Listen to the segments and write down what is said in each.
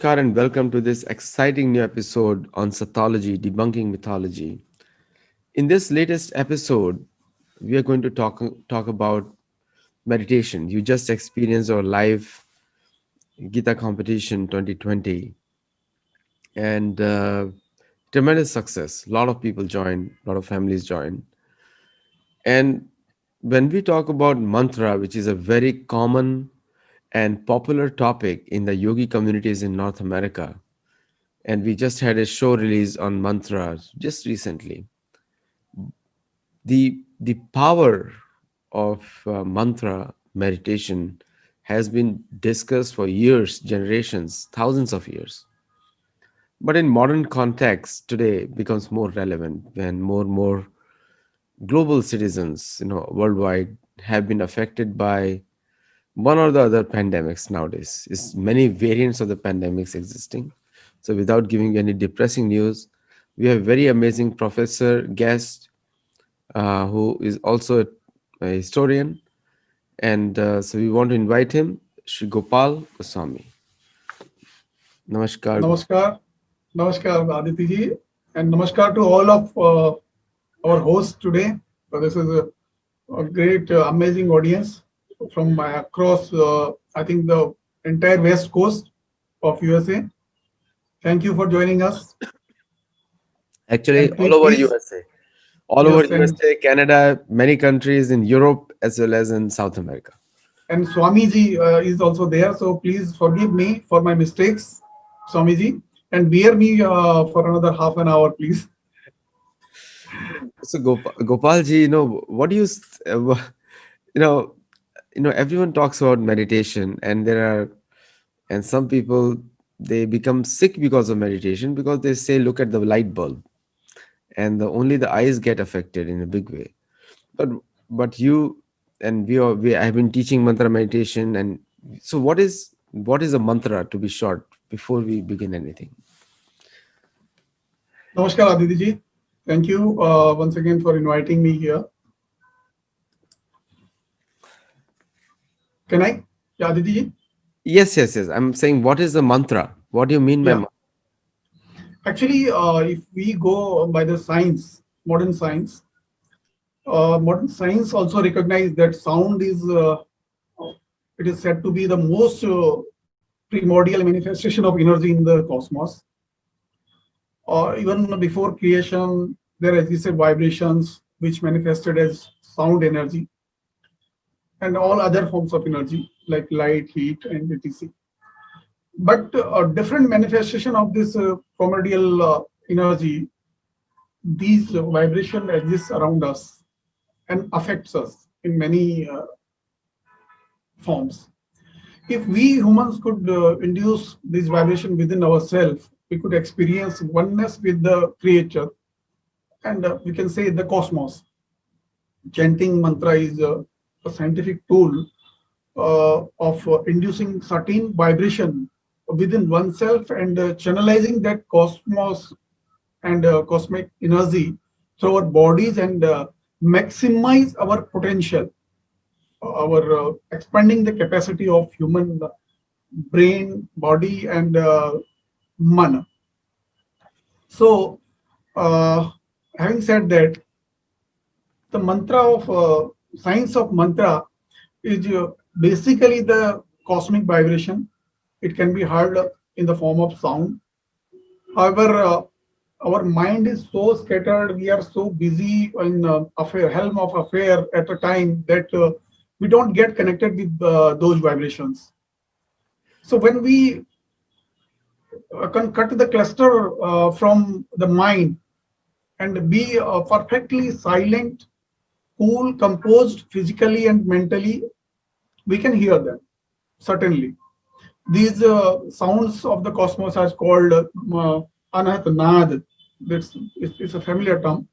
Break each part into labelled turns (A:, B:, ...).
A: Namaskar and welcome to this exciting new episode on Sattology, debunking mythology. In this latest episode, we are going to talk about meditation. You just experienced our live Gita competition 2020 and tremendous success. A lot of people joined, a lot of families joined. And when we talk about mantra, which is a very common and popular topic in the yogi communities in North America, and we just had a show release on mantras just recently. The power of mantra meditation has been discussed for years, generations, thousands of years. But in modern context today becomes more relevant when more and more global citizens, worldwide, have been affected by one or the other pandemics nowadays. Is many variants of the pandemics existing. So without giving any depressing news, we have very amazing professor guest who is also a historian, and so we want to invite him, Shri Gopal Goswami. Namaskar.
B: Namaskar, Namaskar, Aditi ji, and Namaskar to all of our hosts today. This is a great, amazing audience from across, I think, the entire West Coast of USA. Thank you for joining us.
A: Actually,
B: And
A: all over
B: please,
A: USA, all over
B: yes,
A: USA, Canada, many countries in Europe as well as in South America.
B: and Swamiji is also there. So please forgive me for my mistakes, Swamiji, and bear me for another half an hour, please.
A: So Gopalji, what do you, you know, everyone talks about meditation, and and some people, they become sick because of meditation because they say, look at the light bulb, and only the eyes get affected in a big way. But you and we I have been teaching mantra meditation, and so what is a mantra, to be short, before we begin anything?
B: Namaskar, Aditi ji. Thank you once again for inviting me here. Can I? Yeah, Aditi ji?
A: Yes. I'm saying, what is the mantra? What do you mean by
B: Yeah. Actually, if we go by the science, modern science also recognize that sound is, it is said to be the most primordial manifestation of energy in the cosmos. Even before creation, there existed vibrations which manifested as sound energy and all other forms of energy like light, heat, and etc. But a different manifestation of this primordial energy, these vibration exists around us and affects us in many forms. If we humans could induce this vibration within ourselves, we could experience oneness with the creature, and we can say the cosmos. Chanting mantra is a scientific tool of inducing certain vibration within oneself and channelizing that cosmos and cosmic energy through our bodies and maximize our potential, our expanding the capacity of human brain, body, and mana. So, uh, having said that, the mantra of science of mantra is basically the cosmic vibration. It can be heard in the form of sound. However, our mind is so scattered, we are so busy in helm of affair at a time that we don't get connected with those vibrations. So when we can cut the cluster from the mind and be perfectly silent, cool, composed physically and mentally, we can hear them, certainly. These sounds of the cosmos are called Anahat Nad. It's a familiar term.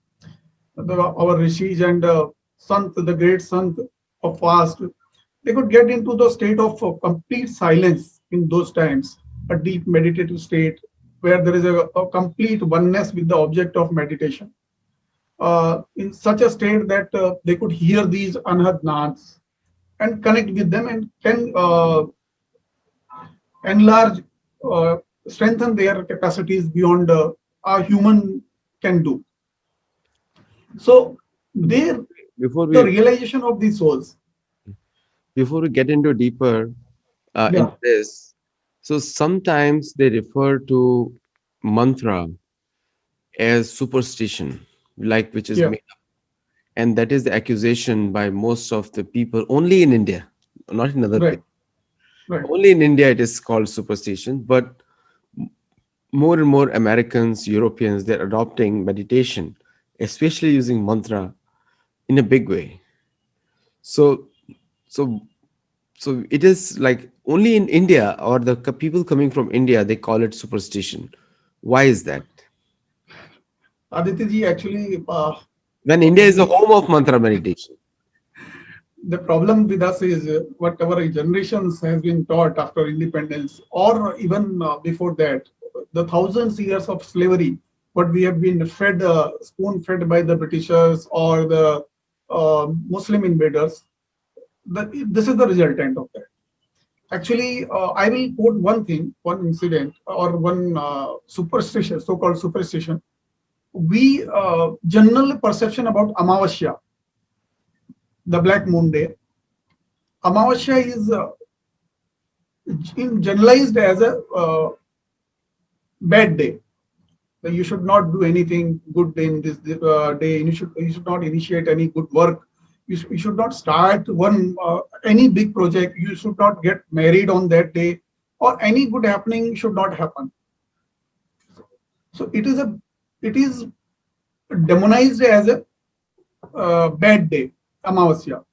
B: Our rishis and Sant, the great Sant of past, they could get into the state of complete silence in those times, a deep meditative state where there is a complete oneness with the object of meditation. In such a state that they could hear these Anhat Nads and connect with them and can enlarge strengthen their capacities beyond a human can do. So there,
A: before
B: the
A: we
B: realization of these souls.
A: before we get into deeper into
B: Yeah,
A: this, so sometimes they refer to mantra as superstition, like which is
B: yeah,
A: made, and that is the accusation by most of the people only in India, not in other
B: right,
A: places.
B: right.
A: Only in India it is called superstition, but more and more Americans, Europeans, they're adopting meditation, especially using mantra in a big way. So, so, so it is like only in India or the people coming from India, they call it superstition. Why is that?
B: Aditi ji, actually,
A: When India is the
B: we
A: home of mantra meditation.
B: the problem with us is what our generations has been taught after independence, or even before that, the thousands years of slavery, what we have been fed, spoon fed by the Britishers or the Muslim invaders. This is the resultant of that. Actually, I will quote one thing, one incident, or one superstition, so-called superstition. We general perception about Amavasya, the black moon day. Amavasya is generalized as a bad day. So you should not do anything good in this day. You should not initiate any good work. You should not start one any big project. You should not get married on that day, or any good happening should not happen. So it is demonized as a bad day, Amavasya.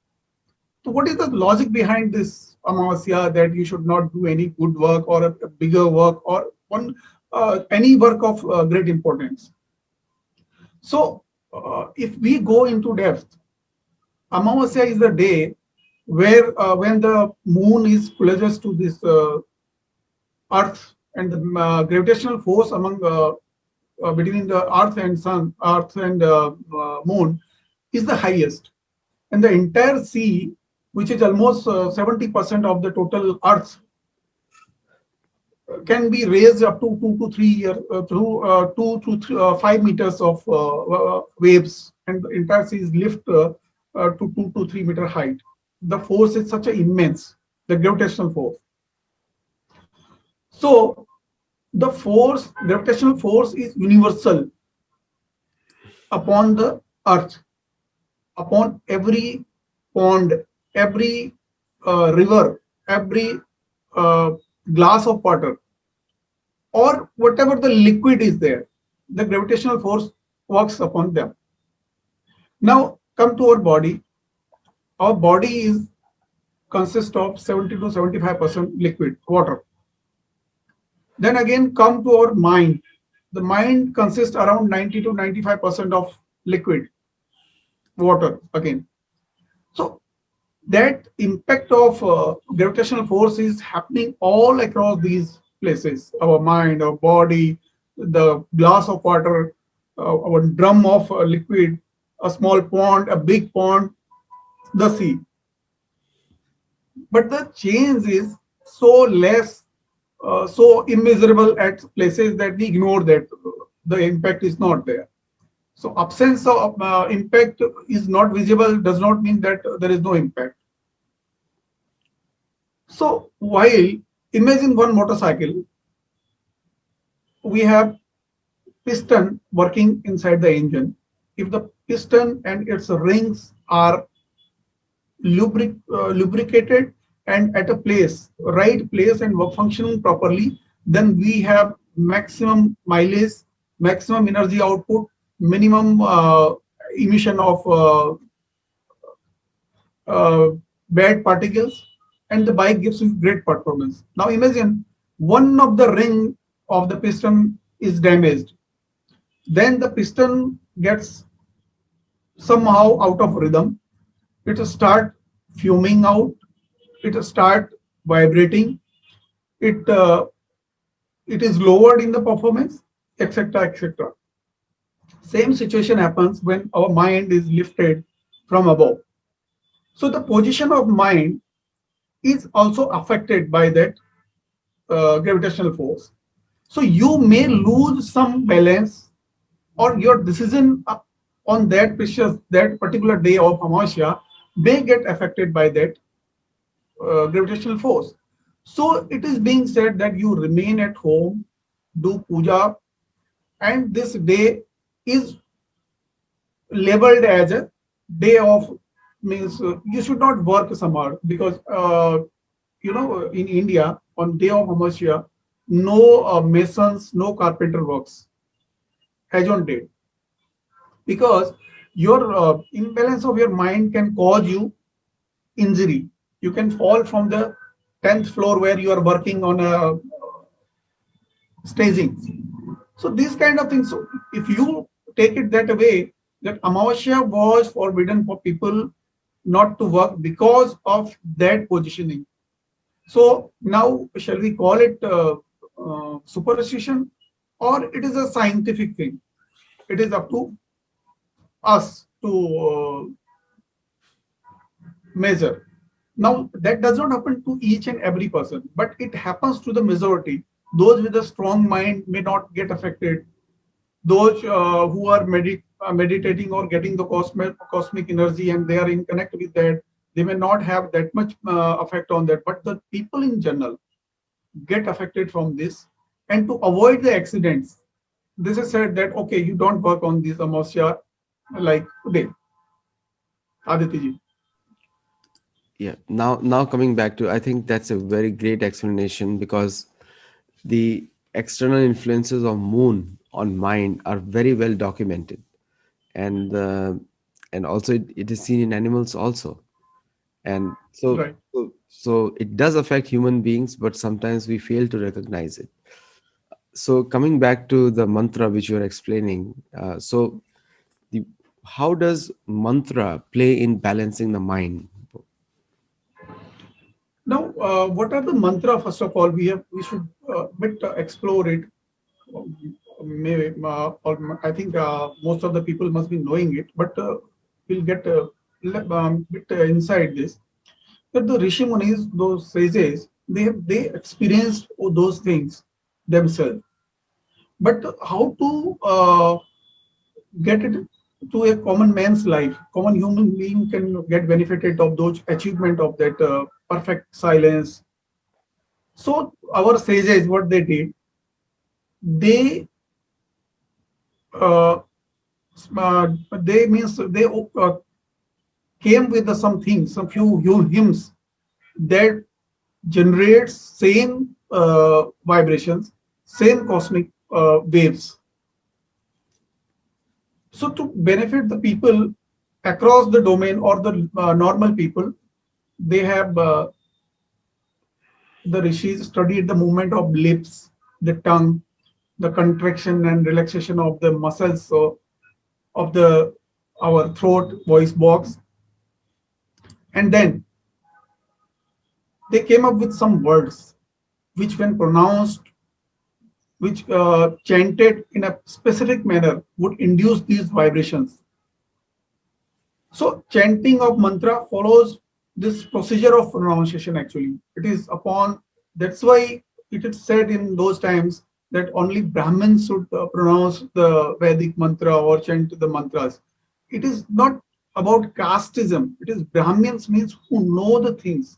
B: So what is the logic behind this Amavasya, that you should not do any good work or a bigger work or one any work of great importance? So if we go into depth, Amavasya is the day where when the moon is closest to this Earth, and the gravitational force among between the Earth and Moon is the highest, and the entire sea, which is almost 70% of the total Earth, can be raised up to 2 to 3 years through 5 meters of waves, and the entire sea is lift to 2 to 3 meter height. The force is such a immense, the gravitational force. So the force, gravitational force, is universal upon the Earth, upon every pond, every river, every uh, glass of water, or whatever the liquid is there, the gravitational force works upon them. Now come to our body. Our body is consists of 70 to 75% liquid water. Then again come to our mind. The mind consists around 90 to 95% of liquid water again. So that impact of gravitational force is happening all across these places: our mind, our body, the glass of water, our drum of liquid, a small pond, a big pond, the sea. But the change is so less, so immeasurable at places that we ignore that the impact is not there. So absence of impact is not visible does not mean that there is no impact. So while imagine one motorcycle, we have piston working inside the engine. If the piston and its rings are lubricated and at a place, right place, and functioning properly, then we have maximum mileage, maximum energy output, minimum emission of uh, bad particles, and the bike gives you great performance. Now imagine one of the ring of the piston is damaged, then the piston gets somehow out of rhythm. It will start fuming out, it will start vibrating, it it is lowered in the performance, etc., etc. Same situation happens when our mind is lifted from above. So the position of mind is also affected by that gravitational force. So you may lose some balance, or your decision on that particular day of Amasya may get affected by that gravitational force. So it is being said that you remain at home, do puja, and this day is labeled as a day of, means you should not work somewhere, because in India on day of Amasya, no masons, no carpenter works as on date, because your imbalance of your mind can cause you injury. You can fall from the 10th floor where you are working on a staging. So these kind of things. So if you take it that way, that Amavasya was forbidden for people not to work because of that positioning. So now, shall we call it superstition, or it is a scientific thing? It is up to us to measure. Now, that does not happen to each and every person, but it happens to the majority. Those with a strong mind may not get affected. Those who are meditating or getting the cosmic energy, and they are in connect with that, they may not have that much effect on that. But the people in general get affected from this. And to avoid the accidents, this is said that, okay, you don't work on this Amasya like today, Aditi ji.
A: Yeah. Now coming back to, I think that's a very great explanation, because the external influences of moon on mind are very well documented, and and also it is seen in animals also, and
B: Right.
A: so it does affect human beings, but sometimes we fail to recognize it. So coming back to the mantra which you are explaining, so the how does mantra play in balancing the mind?
B: Now, what are the mantra? First of all, we should bit explore it. Maybe, or I think most of the people must be knowing it, but we'll get a bit inside this. That the Rishi Munis, those sages, they experienced those things themselves. But how to get it to a common man's life? Common human being can get benefited of those achievement of that perfect silence. So our sages, what they did, they uh, they means they came with some things, some few hymns that generates same vibrations, same cosmic waves. So to benefit the people across the domain, or the normal people, they have the rishis studied the movement of lips, the tongue, the contraction and relaxation of the muscles, so of the our throat, voice box, and then they came up with some words which, when pronounced, which chanted in a specific manner, would induce these vibrations. So chanting of mantra follows this procedure of pronunciation. Actually, it is upon, that's why it is said in those times that only Brahmins should pronounce the Vedic mantra or chant the mantras. It is not about casteism. It is Brahmins, means who know the things,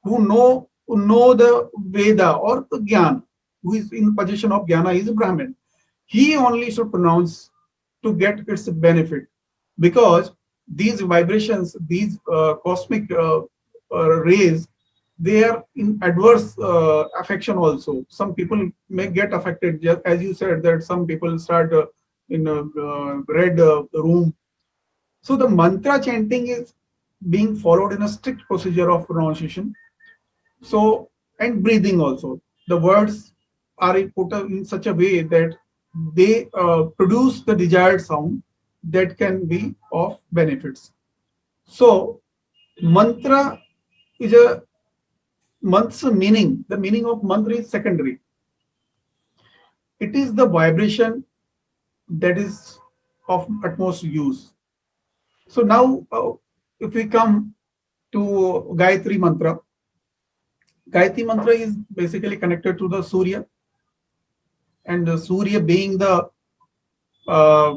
B: who know the Veda or the Gyan, who is in position of Jnana, is a Brahmin. He only should pronounce to get its benefit, because these vibrations, these cosmic rays, they are in adverse affection also. Some people may get affected, just as you said that some people start in a red room. So the mantra chanting is being followed in a strict procedure of pronunciation. So, and breathing also. The words are put in such a way that they produce the desired sound that can be of benefits. So, mantra is a mantra's meaning. The meaning of mantra is secondary. It is the vibration that is of utmost use. So now, if we come to Gayatri mantra is basically connected to the Surya. and Surya being the uh,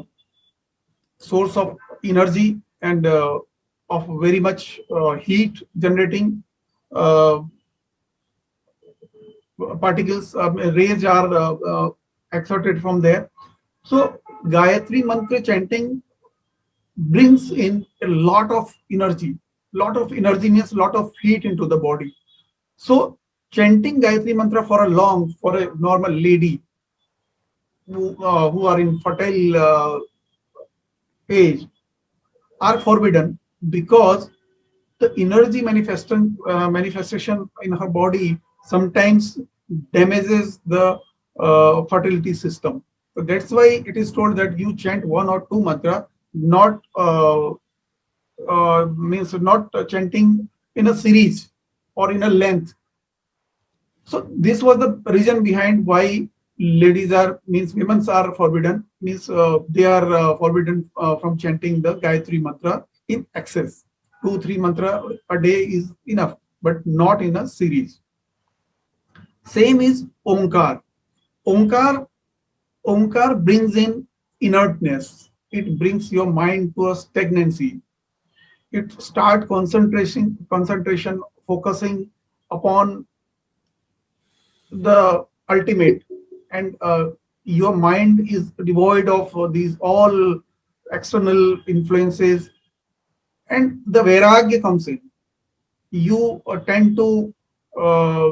B: source of energy and of very much heat generating uh, particles, rays are exerted from there. So Gayatri mantra chanting brings in a lot of energy. Lot of energy means lot of heat into the body. So chanting Gayatri mantra for a normal lady who are in fertile age are forbidden because the energy manifestation in her body sometimes damages the fertility system. So that's why it is told that you chant one or two mantra, not means not chanting in a series or in a length. So this was the reason behind why ladies are means women's are forbidden means they are forbidden from chanting the Gayatri mantra in excess. 2 3 mantra a day is enough, but not in a series. Same is Omkar. Omkar Omkar brings in inertness. It brings your mind to a stagnancy. It start concentration focusing upon the ultimate, and your mind is devoid of these all external influences, and the vairagya comes in. You tend to uh,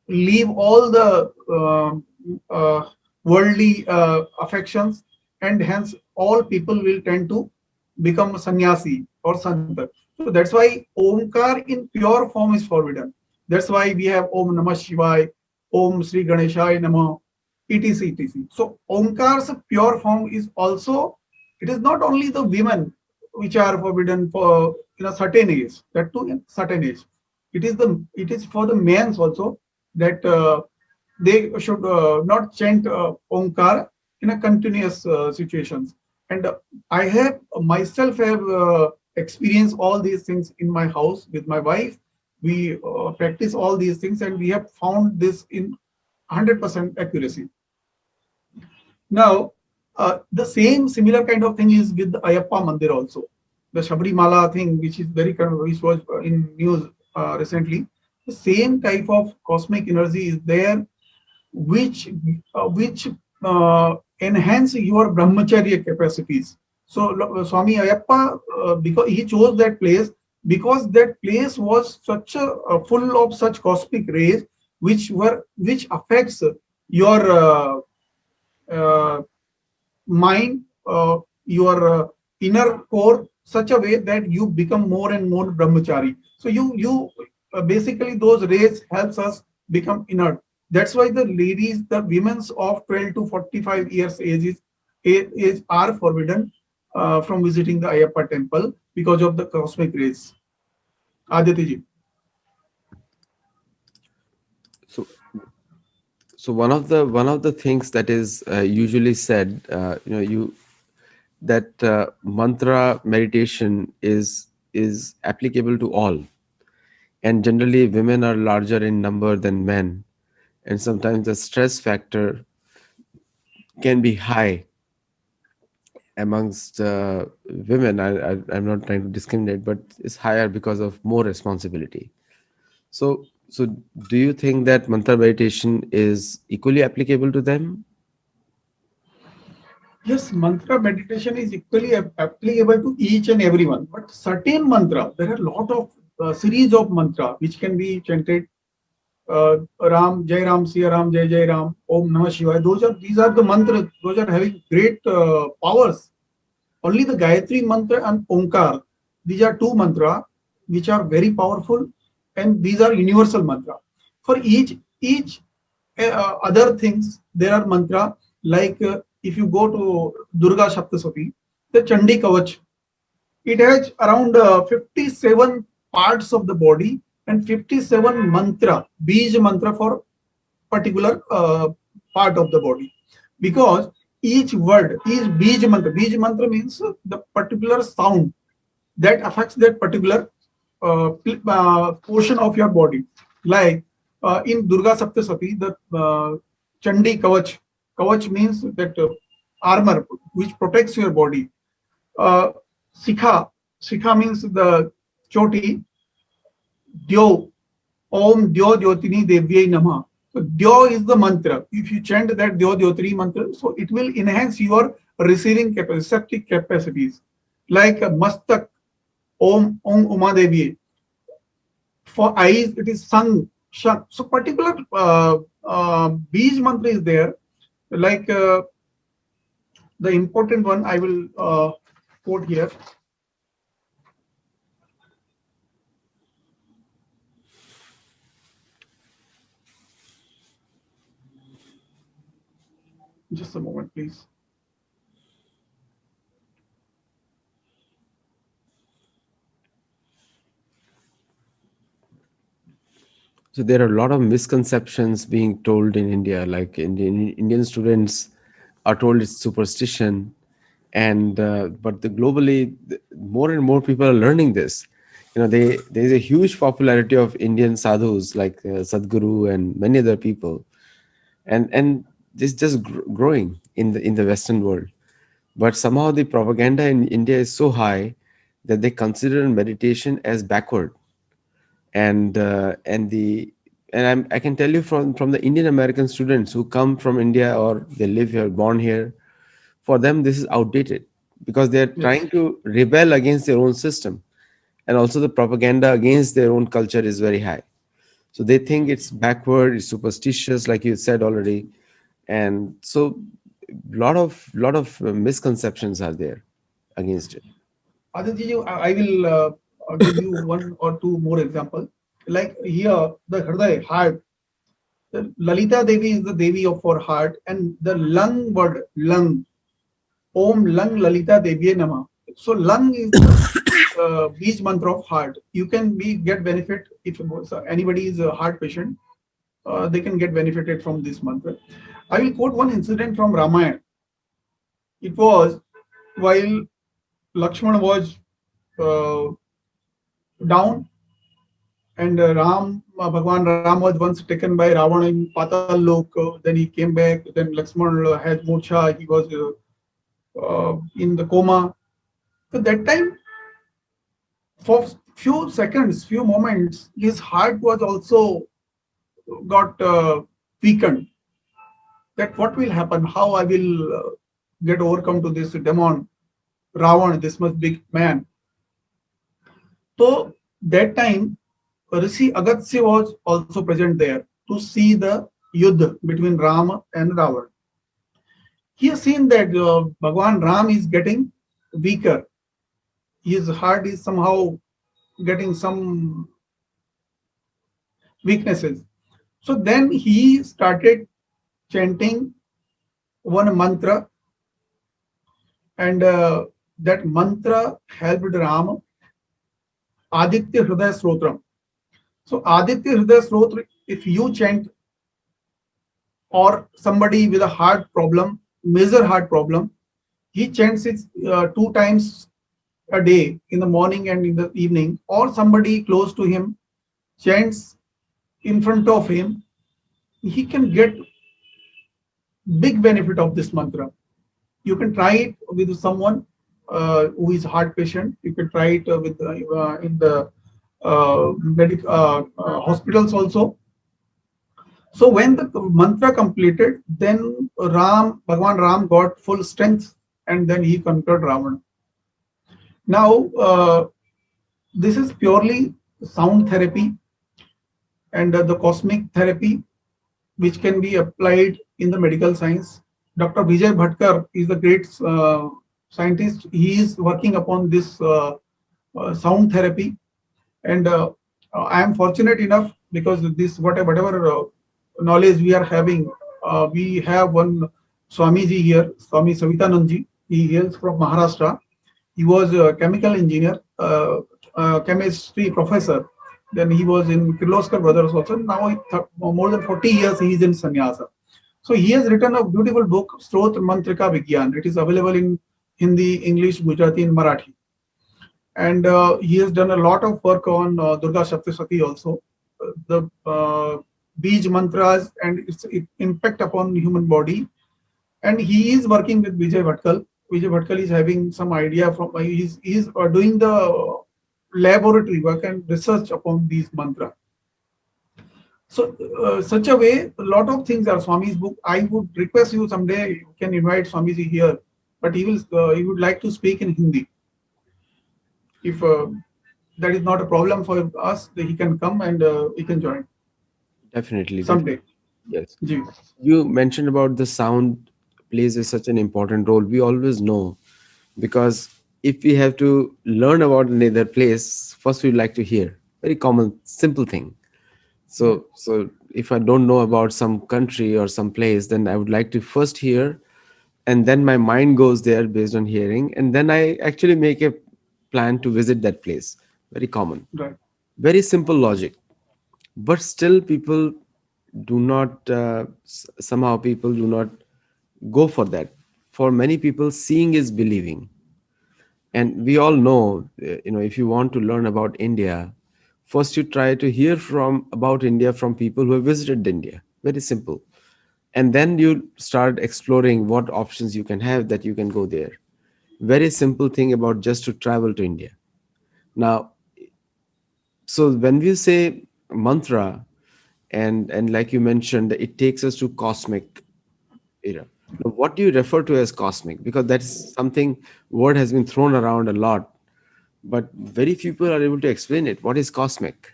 B: leave all the worldly affections, and hence all people will tend to become sannyasi or santak. So that's why Omkar in pure form is forbidden. That's why we have Om Namah Shivaya, Om Sri Ganeshaya Namah, etc. etc. So Omkar's pure form is also, it is not only the women which are forbidden for in a certain age, that too in certain age. It is for the men also that they should not chant Omkar in a continuous situations. And I have myself have experienced all these things in my house with my wife. We practice all these things, and we have found this in 100% accuracy. Now, the same similar kind of thing is with the Ayappa Mandir also. The Shabrimala thing, which is very kind of, which was in news recently. The same type of cosmic energy is there, which enhance your brahmacharya capacities. So Swami Ayappa, because he chose that place because that place was such a full of such cosmic rays, which affects your uh, mind, your inner core, such a way that you become more and more brahmachari. So you basically those rays helps us become inert. That's why the ladies, the women's of 12 to 45 years age are forbidden from visiting the Ayappa temple because of the cosmic rays. Aditi.
A: So, so one of the things that is usually said, that mantra meditation is applicable to all, and generally women are larger in number than men, and sometimes the stress factor can be high amongst women. I'm not trying to discriminate, but it's higher because of more responsibility. So do you think that mantra meditation is equally applicable to them?
B: Yes, mantra meditation is equally applicable to each and everyone. But certain mantra, there are a lot of series of mantra which can be chanted. Ram, Jai Ram, Siya Ram, Jai Jai Ram, Om Namah Shivaya. These are the mantras. Those are having great powers. Only the Gayatri mantra and Omkar. These are two mantra which are very powerful, and these are universal mantra. For each other things, there are mantra like if you go to Durga Saptasati, the Chandi Kavach, it has around 57 parts of the body and 57 mantra, Bij mantra for particular part of the body. Because each word is Bij mantra. Bij mantra means the particular sound that affects that particular portion of your body. Like in Durga Saptasati, the Chandi Kavach Kavach means that armor which protects your body. Uh, Sikha, Sikha means the choti. Dyo, Om Dyo Dyotini Devyai Namah. So Dyo is the mantra. If you chant that Dyo Dyotini mantra, so it will enhance your receiving receptive capacities. Like Mastak, Om Uma Devi. For eyes, it is Sang, Shan. So particular Bij mantra is there. Like the important one, I will quote here. Just a moment, please.
A: So there are a lot of misconceptions being told in India. Like Indian students are told it's superstition, and but globally, more and more people are learning this. There is a huge popularity of Indian sadhus like Sadhguru and many other people, and this just growing in the Western world. But somehow the propaganda in India is so high that they consider meditation as backward, and I can tell you from the Indian American students who come from India or they live here, born here, for them this is outdated because they're
B: Yes.
A: trying to rebel against their own system, and also the propaganda against their own culture is very high. So they think it's backward, it's superstitious, like you said already, and so lot of misconceptions are there against it.
B: Aditya, I will give you one or two more example. Like here, the Hriday, heart. The Lalita Devi is the Devi of our heart, and the lung word, lung, Om Lung Lalita Devi Nama. So lung is the beach mantra of heart. You can get benefit if anybody is a heart patient. They can get benefited from this mantra. I will quote one incident from Ramayana. It was while Lakshmana was uh, down, and Bhagwan Ram was once taken by Ravana in Patal Lok. Then he came back. Then Lakshman had Moksha. He was in the coma. So that time, for few seconds, few moments, his heart was also got weakened. That what will happen? How I will get overcome to this demon, Ravan, this much big man. So that time, Rishi Agastya was also present there to see the yuddha between Rama and Ravan. He has seen that Bhagwan Ram is getting weaker. His heart is somehow getting some weaknesses. So then he started chanting one mantra, and that mantra helped Ram, Aditya Hridaya Srotram. So Aditya Hridaya Srotra, if you chant, or somebody with a heart problem, major heart problem, he chants it 2 times a day, in the morning and in the evening, or somebody close to him chants in front of him, he can get big benefit of this mantra. You can try it with someone who is heart patient. You can try it with in the hospitals also. So when the mantra completed, then Bhagwan Ram got full strength, and then he conquered Ravana. Now, this is purely sound therapy and the cosmic therapy, which can be applied in the medical science. Dr. Vijay Bhatkar is a great scientist. He is working upon this sound therapy, and I am fortunate enough because this whatever knowledge we are having, we have one Swamiji here, Swami Savitanandji. He hails from Maharashtra. He was a chemical engineer, chemistry professor. Then he was in Kirloskar Brothers also. Now, more than 40 years, he is in sannyasa. So he has written a beautiful book, Strot Mantrika Vigyan. It is available in Hindi, English, Gujarati, and Marathi. And he has done a lot of work on Durga Saptasati also. The Bij mantras and its impact upon human body. and he is working with Vijay Bhatkal. Vijay Bhatkal is having some idea from he's doing the laboratory work and research upon these mantra. So such a way, a lot of things are Swami's book. I would request you someday you can invite Swamiji here, but he would like to speak in Hindi. If that is not a problem for us, he can come and he can join
A: Definitely, definitely.
B: someday.
A: Yes.
B: Ji.
A: You mentioned about the sound plays such an important role. We always know, because if we have to learn about another place, first we like to hear. Very common, simple thing.
B: Right.
A: So if I don't know about some country or some place, then I would like to first hear, and then my mind goes there based on hearing, and then I actually make a plan to visit that place. Very common,
B: Right.
A: very simple logic. But still people do not somehow people do not go for that. For many people, seeing is believing. And we all know, if you want to learn about India, first you try to hear from about India from people who have visited India. Very simple. And then you start exploring what options you can have, that you can go there. Very simple thing about just to travel to India. Now, so when we say mantra, and like you mentioned, it takes us to cosmic era. Now, what do you refer to as cosmic? Because that's something, word has been thrown around a lot, but very few people are able to explain it. What is cosmic?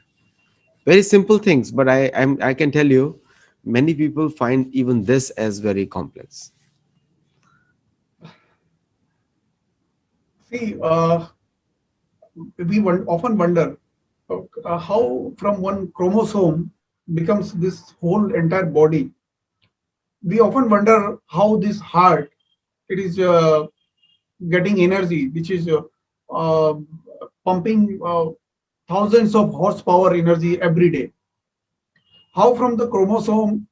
A: Very simple things, but I can tell you, many people find even this as very complex.
B: See, often wonder how from one chromosome becomes this whole entire body. We often wonder how this heart it is getting energy, which is uh, pumping thousands of horsepower energy every day. How from the chromosome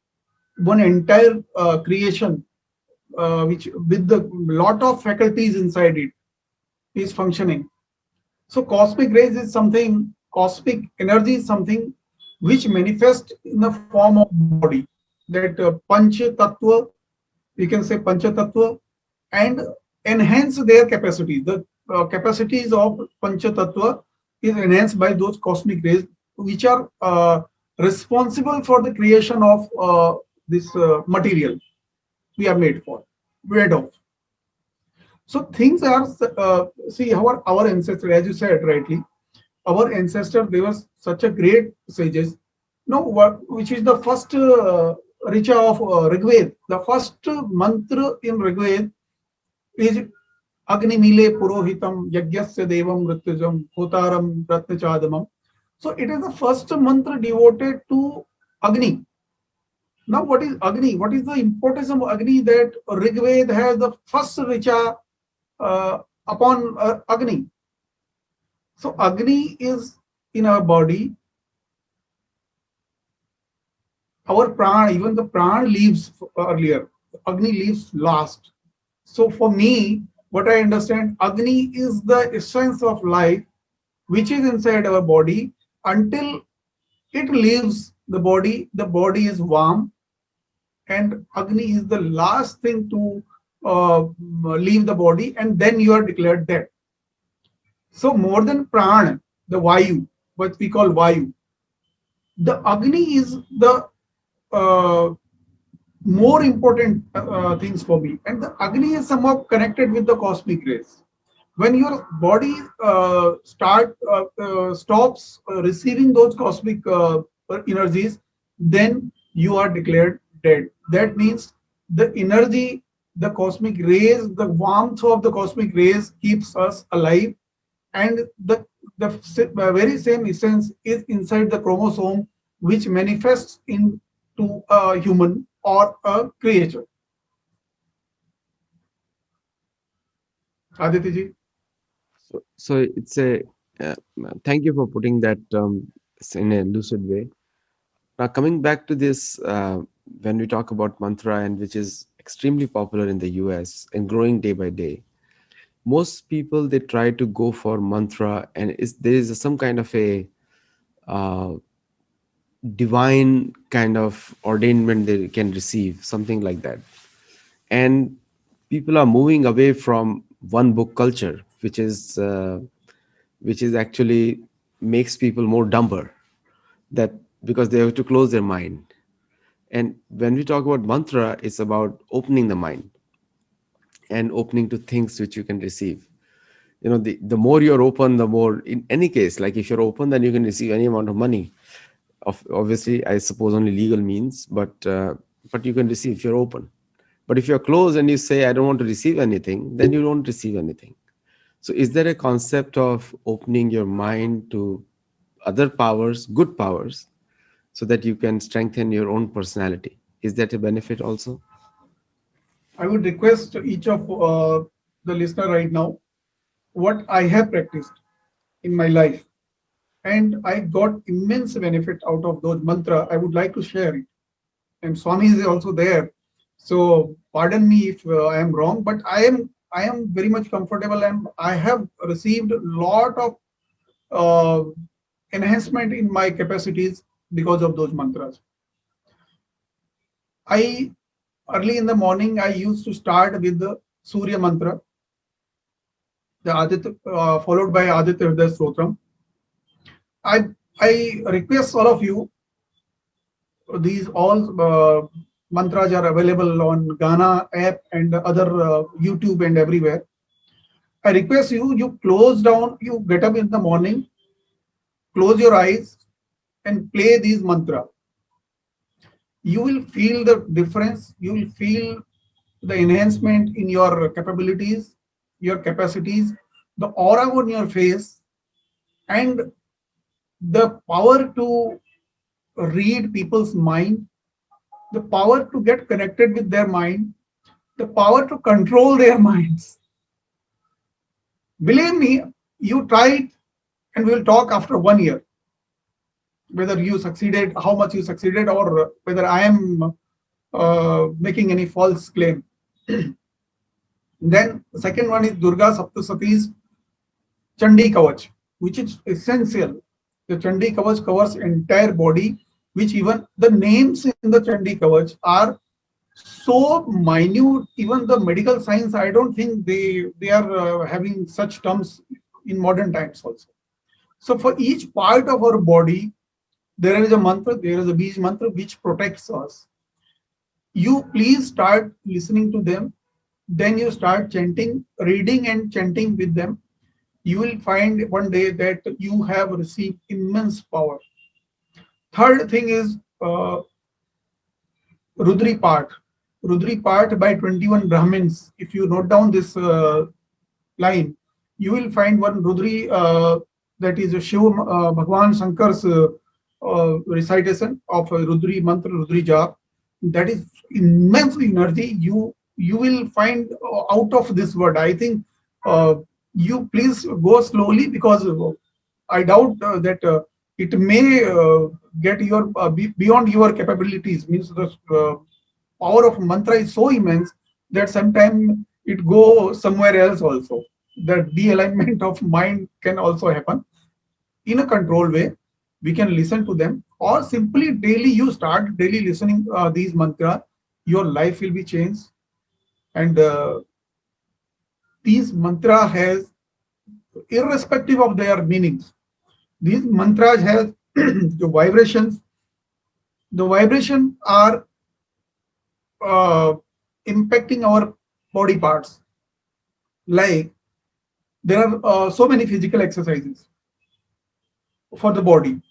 B: one entire creation, which with the lot of faculties inside it, is functioning. So cosmic rays is something, cosmic energy is something which manifests in the form of body. That panch tattva, we can say pancha tattva, and enhance their capacity. The capacities of pancha tattva is enhanced by those cosmic rays, which are responsible for the creation of this material we are made of. So things are see our ancestors, as you said rightly, our ancestors they were such a great sages. No, what which is the first richa of Rigved. The first mantra in Rigved is Agni Mile Purohitam Yagyasya Devam Mrityujam Hotaram Ratnachadamam. So it is the first mantra devoted to Agni. Now, what is Agni? What is the importance of Agni? That Rigved has the first richa upon Agni. So Agni is in our body, our prana, even the prana leaves earlier. Agni leaves last. So for me, what I understand, Agni is the essence of life which is inside our body until it leaves the body. The body is warm, and Agni is the last thing to leave the body, and then you are declared dead. So more than prana, the Vayu, what we call Vayu, the Agni is the uh, more important things for me. And the Agni is somehow connected with the cosmic rays. When your body stops receiving those cosmic energies, then you are declared dead. That means the energy, the cosmic rays, the warmth of the cosmic rays keeps us alive, and the very same essence is inside the chromosome, which manifests into a human or a creature. Aditi ji.
A: So it's a uh, thank you for putting that in a lucid way. Now, coming back to this, when we talk about mantra, and which is extremely popular in the US and growing day by day, most people they try to go for mantra, and there is some kind of a uh, divine kind of ordainment they can receive, something like that. And people are moving away from one book culture, which is actually makes people more dumber, that because they have to close their mind. And when we talk about mantra, it's about opening the mind and opening to things which you can receive. The more you're open, the more, in any case, like if you're open, then you can receive any amount of money, obviously, I suppose only legal means, but you can receive if you're open. But if you're closed and you say, I don't want to receive anything, then you don't receive anything. So is there a concept of opening your mind to other powers, good powers, so that you can strengthen your own personality? Is that a benefit also?
B: I would request each of the listener right now what I have practiced in my life, and I got immense benefit out of those mantra. I would like to share it. And Swami is also there, so pardon me if I am wrong, but I am very much comfortable, and I have received a lot of uh, enhancement in my capacities because of those mantras. I Early in the morning I used to start with the Surya mantra, the Aditya, followed by Aditya Hridaya Stotram. I I request all of you, these all mantras are available on Ghana app and other YouTube and everywhere. I request you, you close down, you get up in the morning, close your eyes and play these mantra. You will feel the difference. You will feel the enhancement in your capabilities, your capacities, the aura on your face, and the power to read people's mind, the power to get connected with their mind, the power to control their minds. Believe me, you try it, and we'll talk after 1 year whether you succeeded, how much you succeeded, or whether I am making any false claim. Then the second one is Durga Saptasati's Chandi Kavach, which is essential. The Chandi Kavach covers entire body, which even the names in the Chandi Kavach are so minute. Even the medical science, I don't think they are having such terms in modern times also. So for each part of our body, there is a mantra, there is a beach mantra which protects us. You please start listening to them. Then you start chanting, reading and chanting with them. You will find one day that you have received immense power. Third thing is Rudri Part. Rudri Part by 21 Brahmins. If you note down this line, you will find one Rudri, that is a Shiv Bhagwan Shankar's recitation of Rudri Mantra, Rudri Jap. That is immense energy. You will find out of this word. I think uh, you please go slowly, because I doubt that it may get your beyond your capabilities. Means the power of mantra is so immense that sometimes it go somewhere else also. The de-alignment of mind can also happen. In a controlled way, we can listen to them, or simply daily you start daily listening these mantra. Your life will be changed, and these mantra has, irrespective of their meanings, these mantras have the vibrations. The vibration are uh, impacting our body parts. Like there are so many physical exercises for the body,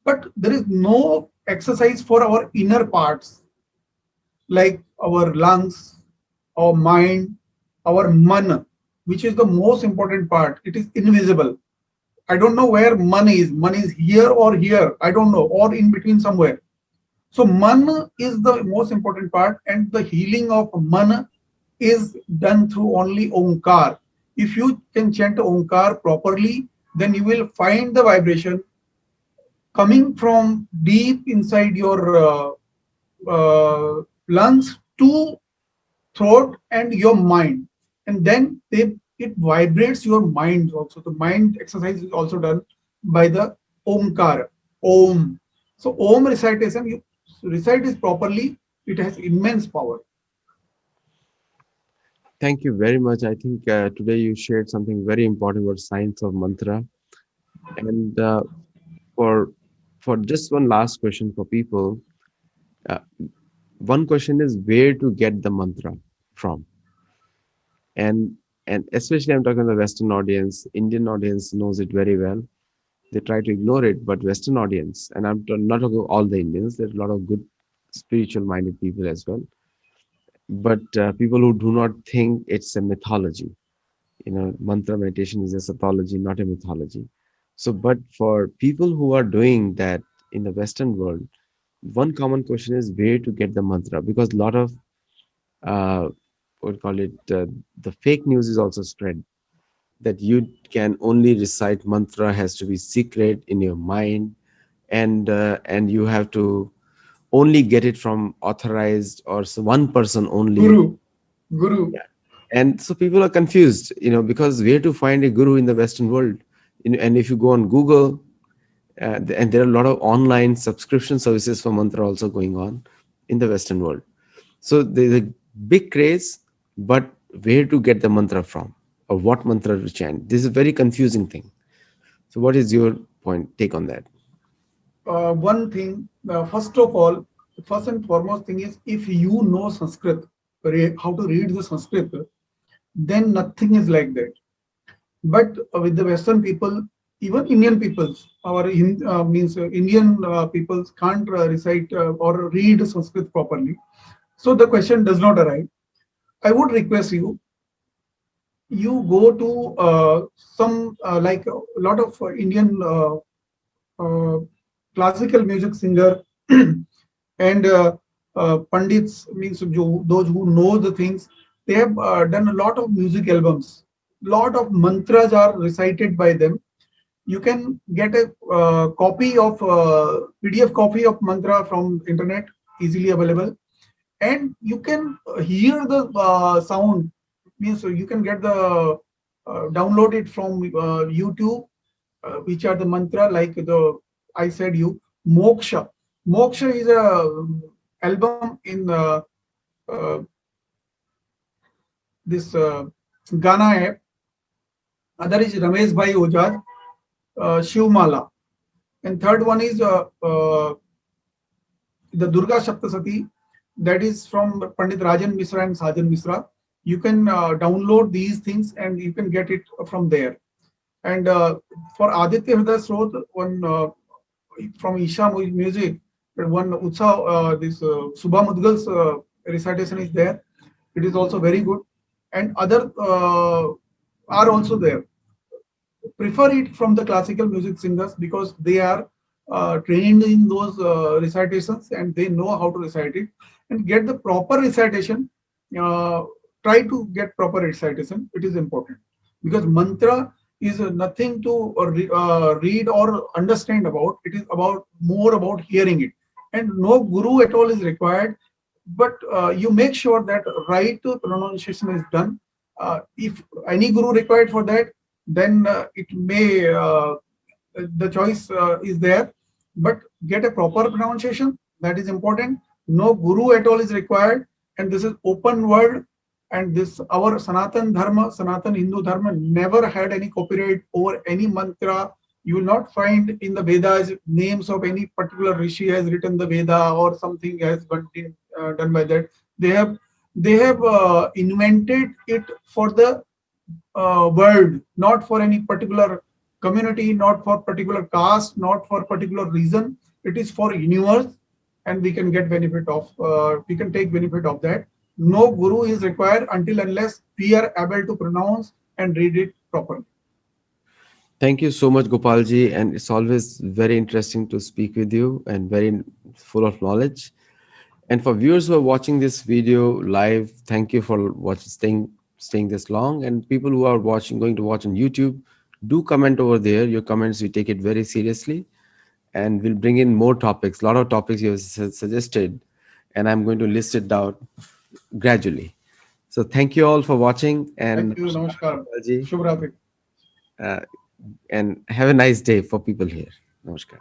B: but there is no exercise for our inner parts, like our lungs, our mind, our man, which is the most important part. It is invisible. I don't know where man is. Man is here or here. I don't know, or in between somewhere. So man is the most important part, and the healing of man is done through only Omkar. If you can chant Omkar properly, then you will find the vibration coming from deep inside your lungs to throat and your mind, and then it vibrates your mind also. The mind exercise is also done by the Omkar, Om. So Om recitation, you recite it properly, it has immense power.
A: Thank you very much. I think today you shared something very important about science of mantra. And for for just one last question for people, uh, one question is where to get the mantra from, and especially I'm talking to the Western audience. Indian audience knows it very well. They try to ignore it, but Western audience, and not talking about all the Indians. There's a lot of good spiritual minded people as well, but people who do not think it's a mythology. Mantra meditation is a Sattology, not a mythology. So, but for people who are doing that in the Western world, one common question is where to get the mantra, because a lot of uh, what we call it, the fake news is also spread that you can only recite mantra, has to be secret in your mind, and you have to only get it from authorized or one person only.
B: Guru, guru.
A: Yeah. And so people are confused, because where to find a guru in the Western world? And if you go on Google, and there are a lot of online subscription services for mantra also going on in the Western world. So there's a big craze, but where to get the mantra from, or what mantra to chant? This is a very confusing thing. So what is your take on that?
B: One thing, first of all, first and foremost thing is if you know Sanskrit, how to read the Sanskrit, then nothing is like that. But with the Western people, even Indian peoples, our means Indian peoples can't recite or read Sanskrit properly. So the question does not arise. I would request you, you go to some like a lot of Indian uh, classical music singer and pandits, means those who know the things. They have done a lot of music albums. Lot of mantras are recited by them. You can get a copy of PDF copy of mantra from internet, easily available, and you can hear the sound. Means you can get the download it from YouTube, which are the mantra like the I said you moksha. Moksha is a album in this Ghana app. Other is Ramesh Bhai Ojaz, Shivmala, and third one is the Durga Saptasati, that is from Pandit Rajan Misra and Sajan Misra. You can download these things and you can get it from there. And for Aditya Hriday Srot, one from Isha Music, one Utsav, this Subha Mudgal's recitation is there. It is also very good. And other are also there. Prefer it from the classical music singers because they are trained in those recitations and they know how to recite it, and get the proper recitation. uh, Try to get proper recitation, it is important, because mantra is nothing to read or understand about. It is about more about hearing it, and no guru at all is required. But you make sure that right pronunciation is done. If any guru required for that, then it may the choice is there. But get a proper pronunciation, that is important. No guru at all is required, and this is open world. And this our Sanatan Dharma, Sanatan Hindu Dharma never had any copyright over any mantra. You will not find in the Vedas names of any particular rishi has written the Veda or something has been done by that. They have invented it for the world, not for any particular community, not for particular caste, not for particular reason. It is for universe, and we can get benefit of. We can take benefit of that. No guru is required until unless we are able to pronounce and read it properly.
A: Thank you so much, Gopalji, and it's always very interesting to speak with you and very full of knowledge. And for viewers who are watching this video live, thank you for staying this long. And people who are going to watch on YouTube, do comment over there. Your comments, we take it very seriously, and we'll bring in more topics. A lot of topics you have suggested, and I'm going to list it down gradually. So thank you all for watching, and
B: Thank you.
A: namaskar,
B: Namaskar.
A: Gopalji,
B: Shubh Ratri.
A: uh, and have a nice day for people here. Namaskar.